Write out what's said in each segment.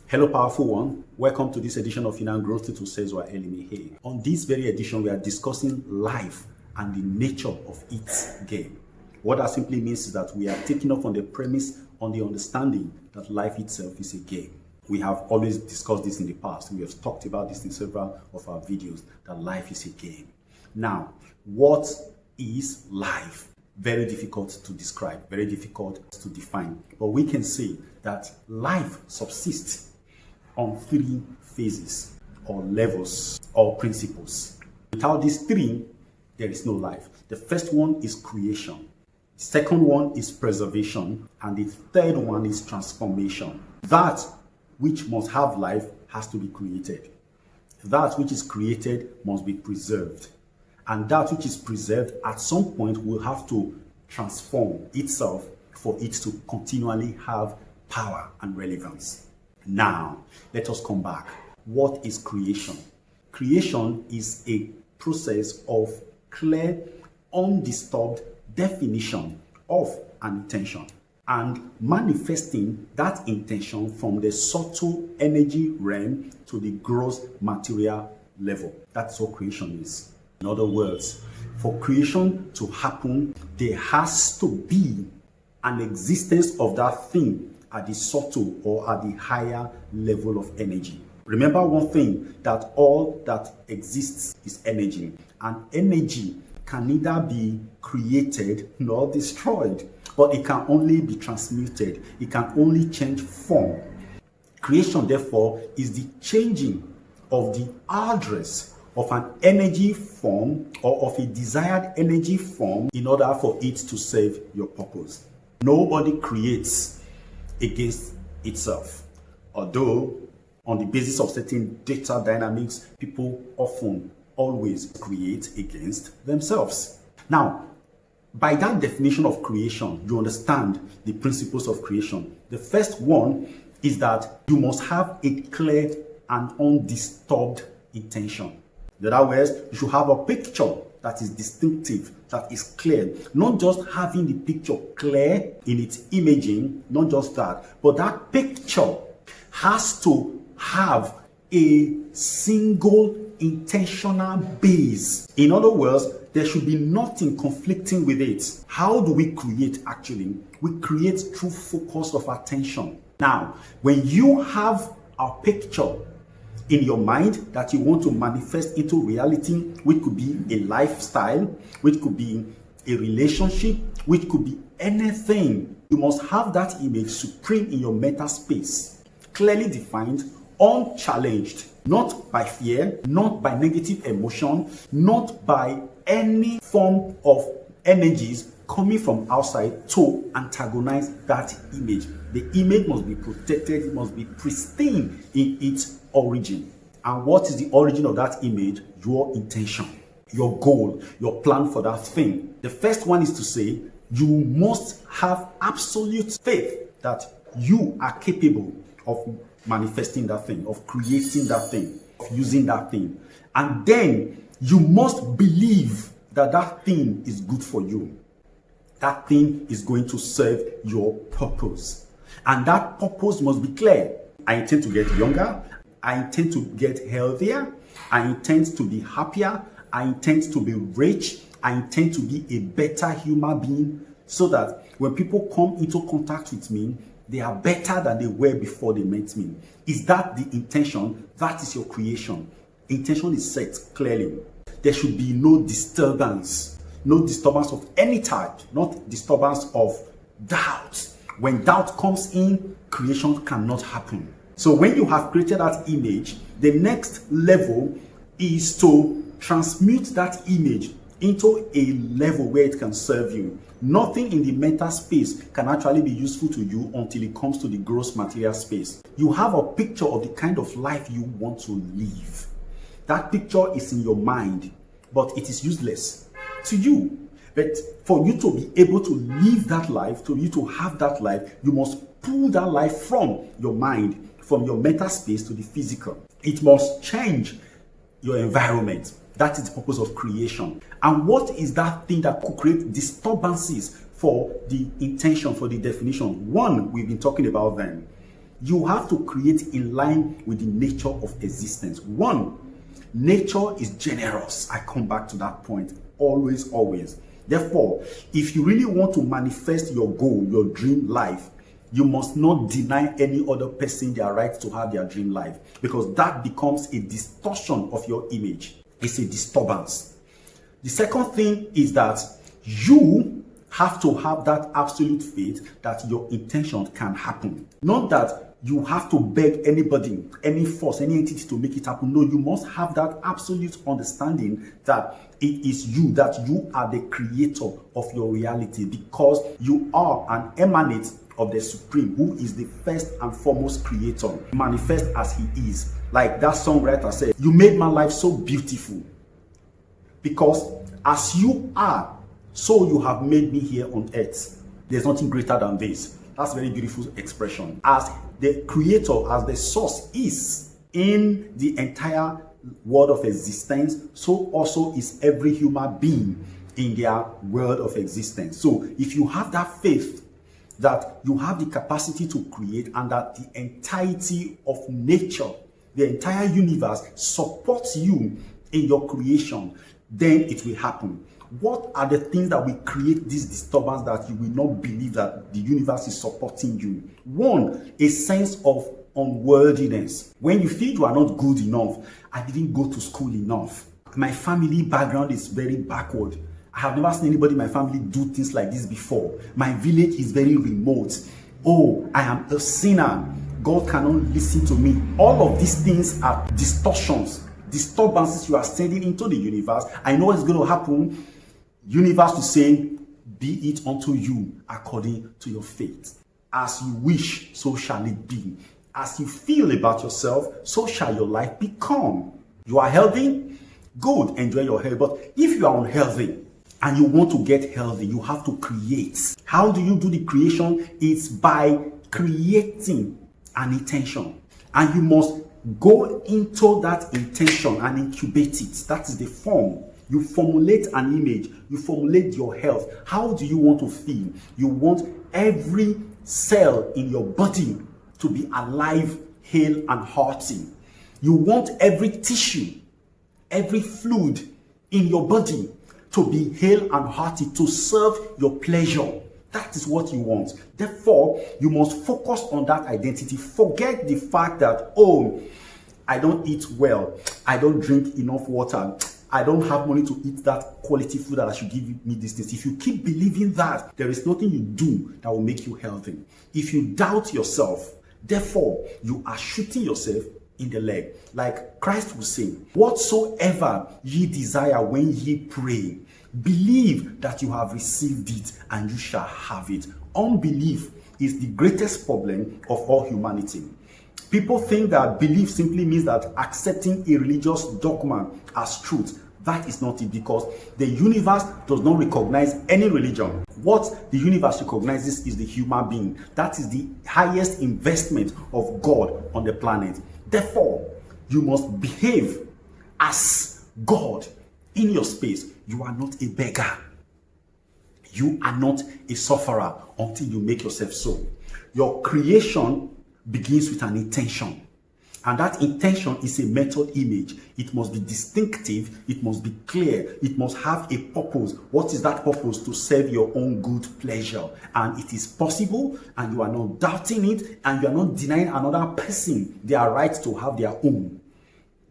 Hello, powerful one. Welcome to this edition of Inner Growth to Says Wa Elimi. On this very edition, we are discussing life and the nature of its game. What that simply means is that we are taking off on the premise, on the understanding that life itself is a game. We have always discussed this in the past. We have talked about this in several of our videos, that life is a game. Now, what is life? Very difficult to describe, very difficult to define. But we can say that life subsists on three phases or levels or principles. Without these three, there is no life. The first one is creation. The second one is preservation. And the third one is transformation. That which must have life has to be created. That which is created must be preserved. And that which is preserved at some point will have to transform itself for it to continually have power and relevance. Now, let us come back. What is creation? Creation is a process of clear, undisturbed definition of an intention and manifesting that intention from the subtle energy realm to the gross material level. That's what creation is. In other words, for creation to happen, there has to be an existence of that thing at the subtle or at the higher level of energy. Remember one thing, that all that exists is energy, and energy can neither be created nor destroyed, but it can only be transmuted. It can only change form. Creation, therefore, is the changing of the address of an energy form or of a desired energy form in order for it to serve your purpose. Nobody creates against itself, although on the basis of certain data dynamics, people often always create against themselves. Now, by that definition of creation, you understand the principles of creation. The first one is that you must have a clear and undisturbed intention. In other words, you should have a picture that is distinctive, that is clear. Not just having the picture clear in its imaging, not just that, but that picture has to have a single intentional base. In other words, there should be nothing conflicting with it. How do we create actually? We create through focus of attention. Now, when you have a picture in your mind that you want to manifest into reality, which could be a lifestyle, which could be a relationship, which could be anything, you must have that image supreme in your mental space, clearly defined, unchallenged, not by fear, not by negative emotion, not by any form of energies coming from outside to antagonize that image. The image must be protected, it must be pristine in its origin. And what is the origin of that image? Your intention, your goal, your plan for that thing. The first one is to say you must have absolute faith that you are capable of manifesting that thing, of creating that thing, of using that thing. And then you must believe that that thing is good for you. That thing is going to serve your purpose. And that purpose must be clear. I intend to get younger. I intend to get healthier. I intend to be happier. I intend to be rich. I intend to be a better human being so that when people come into contact with me, they are better than they were before they met me. Is that the intention? That is your creation. Intention is set clearly. There should be no disturbance. No disturbance of any type, not disturbance of doubt. When doubt comes in, creation cannot happen. So when you have created that image, the next level is to transmute that image into a level where it can serve you. Nothing in the mental space can actually be useful to you until it comes to the gross material space. You have a picture of the kind of life you want to live. That picture is in your mind, but it is useless to you. But for you to be able to live that life, for you to have that life, you must pull that life from your mind, from your mental space to the physical. It must change your environment. That is the purpose of creation. And what is that thing that could create disturbances for the intention, for the definition? One, we've been talking about them. You have to create in line with the nature of existence. One, nature is generous. I come back to that point always, always. Therefore, if you really want to manifest your goal, your dream life, you must not deny any other person their right to have their dream life, because that becomes a distortion of your image. It's a disturbance. The second thing is that you have to have that absolute faith that your intention can happen. Not that you have to beg anybody, any force, any entity to make it happen. No, you must have that absolute understanding that it is you, that you are the creator of your reality, because you are an emanate of the Supreme, who is the first and foremost creator, manifest as he is. Like that songwriter said, you made my life so beautiful, because as you are, so you have made me here on earth. There's nothing greater than this. That's a very beautiful expression. As the creator, as the source is in the entire world of existence, so also is every human being in their world of existence. So if you have that faith that you have the capacity to create, and that the entirety of nature, the entire universe supports you in your creation, then it will happen. What are the things that will create this disturbance that you will not believe that the universe is supporting you? One, a sense of unworthiness. When you feel you are not good enough, I didn't go to school enough, my family background is very backward, I have never seen anybody in my family do things like this before, my village is very remote, oh, I am a sinner, God cannot listen to me. All of these things are distortions, disturbances you are sending into the universe. I know what's going to happen. Universe to say, be it unto you according to your faith. As you wish, so shall it be. As you feel about yourself, so shall your life become. You are healthy? Good, enjoy your health. But if you are unhealthy and you want to get healthy, you have to create. How do you do the creation? It's by creating an intention. And you must go into that intention and incubate it. That is the form. You formulate an image, you formulate your health. How do you want to feel? You want every cell in your body to be alive, hale, and hearty. You want every tissue, every fluid in your body to be hale and hearty, to serve your pleasure. That is what you want. Therefore, you must focus on that identity. Forget the fact that, oh, I don't eat well, I don't drink enough water, I don't have money to eat that quality food that I should give me these things. If you keep believing that, there is nothing you do that will make you healthy. If you doubt yourself, therefore, you are shooting yourself in the leg. Like Christ will say, whatsoever ye desire when ye pray, believe that you have received it and you shall have it. Unbelief is the greatest problem of all humanity. People think that belief simply means that accepting a religious dogma as truth. That is not it, because the universe does not recognize any religion. What the universe recognizes is the human being. That is the highest investment of God on the planet. Therefore, you must behave as God in your space. You are not a beggar. You are not a sufferer until you make yourself so. Your creation begins with an intention, and that intention is a method image. It must be distinctive, it must be clear, it must have a purpose. What is that purpose? To serve your own good pleasure. And it is possible, and you are not doubting it, and you are not denying another person their right to have their own.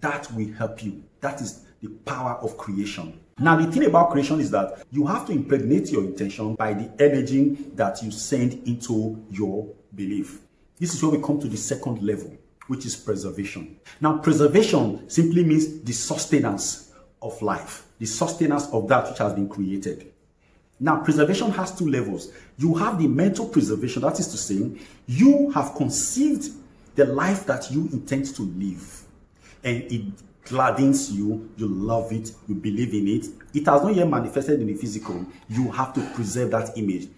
That will help you. That is the power of creation. Now, the thing about creation is that you have to impregnate your intention by the energy that you send into your belief. This is where we come to the second level, which is preservation. Now, preservation simply means the sustenance of life, the sustenance of that which has been created. Now, preservation has two levels. You have the mental preservation, that is to say, you have conceived the life that you intend to live, and it gladdens you, you love it, you believe in it. It has not yet manifested in the physical. You have to preserve that image.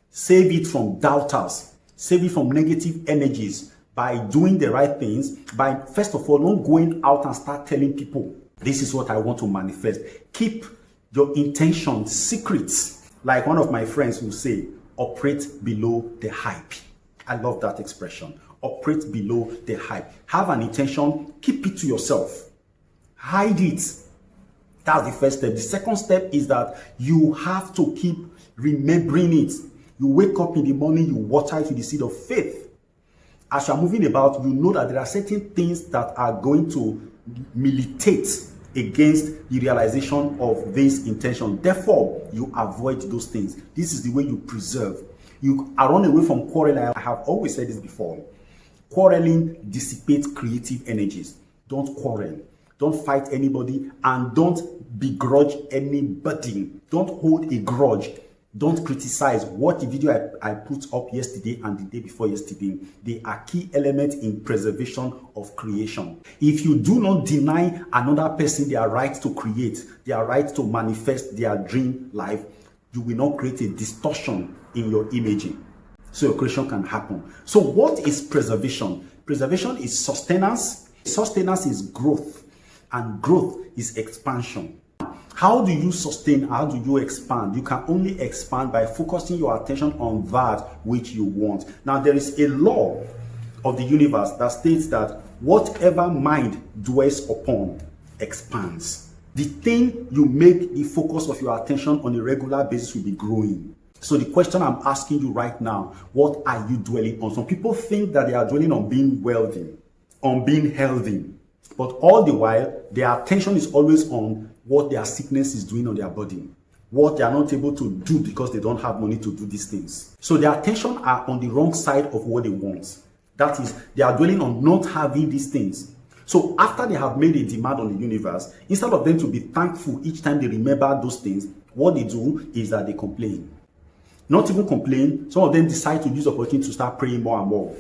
Save it from doubters. Save it from negative energies by doing the right things, by first of all not going out and start telling people, this is what I want to manifest. Keep your intention secrets. Like one of my friends will say, operate below the hype. I love that expression. operate below the hype. Have an intention, keep it to yourself. Hide it. That's the first step. The second step is that you have to keep remembering it. You wake up in the morning, you water it with the seed of faith. As you are moving about, you know that there are certain things that are going to militate against the realization of this intention. Therefore, you avoid those things. This is the way you preserve. You are run away from quarreling. I have always said this before. Quarreling dissipates creative energies. Don't quarrel. Don't fight anybody, and don't begrudge anybody. Don't hold a grudge. Don't criticize. Watch the video I put up yesterday and the day before yesterday. They are key elements in preservation of creation. If you do not deny another person their right to create, their right to manifest their dream life, you will not create a distortion in your imaging, so your creation can happen. So what is preservation? Preservation is sustenance. Sustenance is growth, and growth is expansion. How do you sustain? How do you expand? You can only expand by focusing your attention on that which you want. Now, there is a law of the universe that states that whatever mind dwells upon expands. The thing you make the focus of your attention on a regular basis will be growing. So the question I'm asking you right now, what are you dwelling on? Some people think that they are dwelling on being wealthy, on being healthy. But all the while, their attention is always on what their sickness is doing on their body, what they are not able to do because they don't have money to do these things. So their attention are on the wrong side of what they want. That is, they are dwelling on not having these things. So after they have made a demand on the universe, instead of them to be thankful each time they remember those things, what they do is that they complain. Not even complain, some of them decide to use the opportunity to start praying more and more.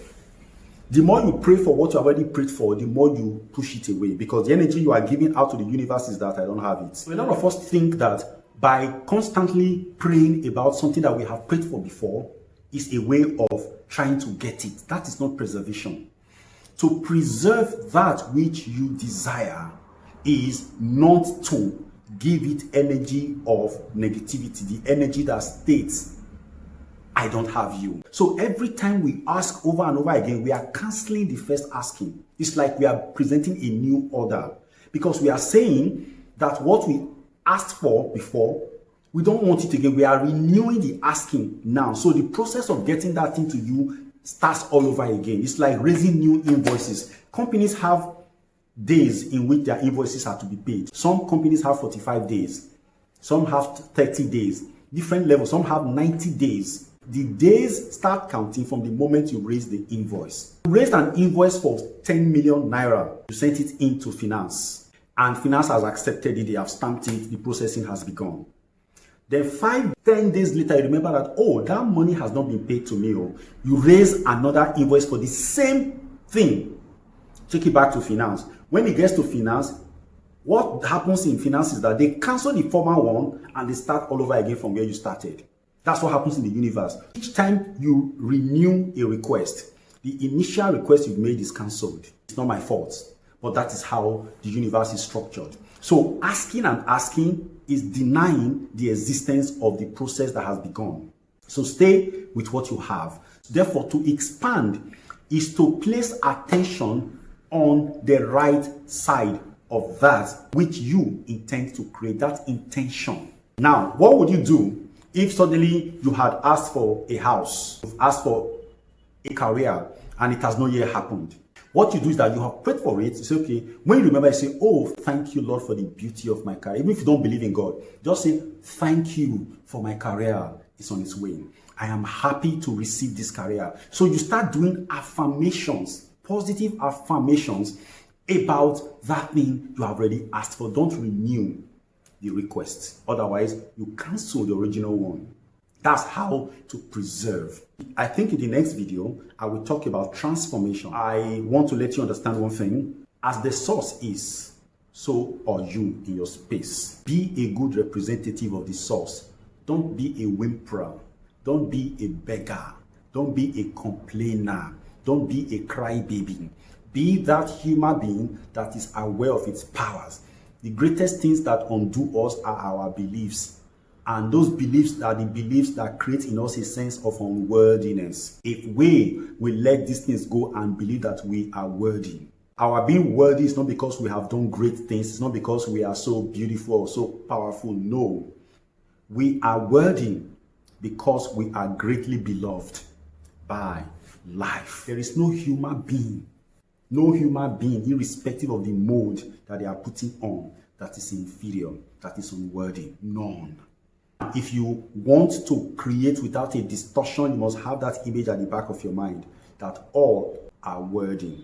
The more you pray for what you already prayed for, the more you push it away, because the energy you are giving out to the universe is that I don't have it. So a lot of us think that by constantly praying about something that we have prayed for before is a way of trying to get it. That is not preservation. To preserve that which you desire is not to give it energy of negativity, the energy that states, I don't have you. So every time we ask over and over again, we are canceling the first asking. It's like we are presenting a new order, because we are saying that what we asked for before, we don't want it again. We are renewing the asking now. So the process of getting that thing to you starts all over again. It's like raising new invoices. Companies have days in which their invoices are to be paid. Some companies have 45 days. Some have 30 days. Different levels. Some have 90 days. The days start counting from the moment you raise the invoice. You raised an invoice for 10 million naira. You sent it into finance, and finance has accepted it. They have stamped it. The processing has begun. Then 5-10 days later, you remember that, oh, that money has not been paid to me. Oh, you raise another invoice for the same thing. Take it back to finance. When it gets to finance, what happens in finance is that they cancel the former one and they start all over again from where you started. That's what happens in the universe. Each time you renew a request, the initial request you've made is cancelled. It's not my fault, but that is how the universe is structured. So asking and asking is denying the existence of the process that has begun. So stay with what you have. Therefore, to expand is to place attention on the right side of that which you intend to create, that intention. Now, what would you do if suddenly you had asked for a house, you've asked for a career, and it has not yet happened? What you do is that you have prayed for it. You say, okay, when you remember, you say, oh, thank you, Lord, for the beauty of my career. Even if you don't believe in God, just say, thank you for my career. It's on its way. I am happy to receive this career. So you start doing affirmations, positive affirmations about that thing you have already asked for. Don't renew the request. Otherwise, you cancel the original one. That's how to preserve. I think in the next video, I will talk about transformation. I want to let you understand one thing. As the source is, so are you in your space. Be a good representative of the source. Don't be a whimperer. Don't be a beggar. Don't be a complainer. Don't be a crybaby. Be that human being that is aware of its powers. The greatest things that undo us are our beliefs. And those beliefs are the beliefs that create in us a sense of unworthiness. If we will let these things go and believe that we are worthy. Our being worthy is not because we have done great things. It's not because we are so beautiful or so powerful. No. We are worthy because we are greatly beloved by life. There is no human being, irrespective of the mode that they are putting on, that is inferior, that is unworthy. None. If you want to create without a distortion, you must have that image at the back of your mind that all are worthy.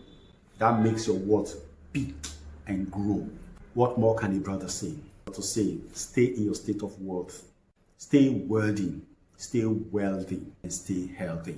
That makes your worth peak and grow. What more can a brother say? To say, stay in your state of worth. Stay worthy, stay wealthy, and stay healthy.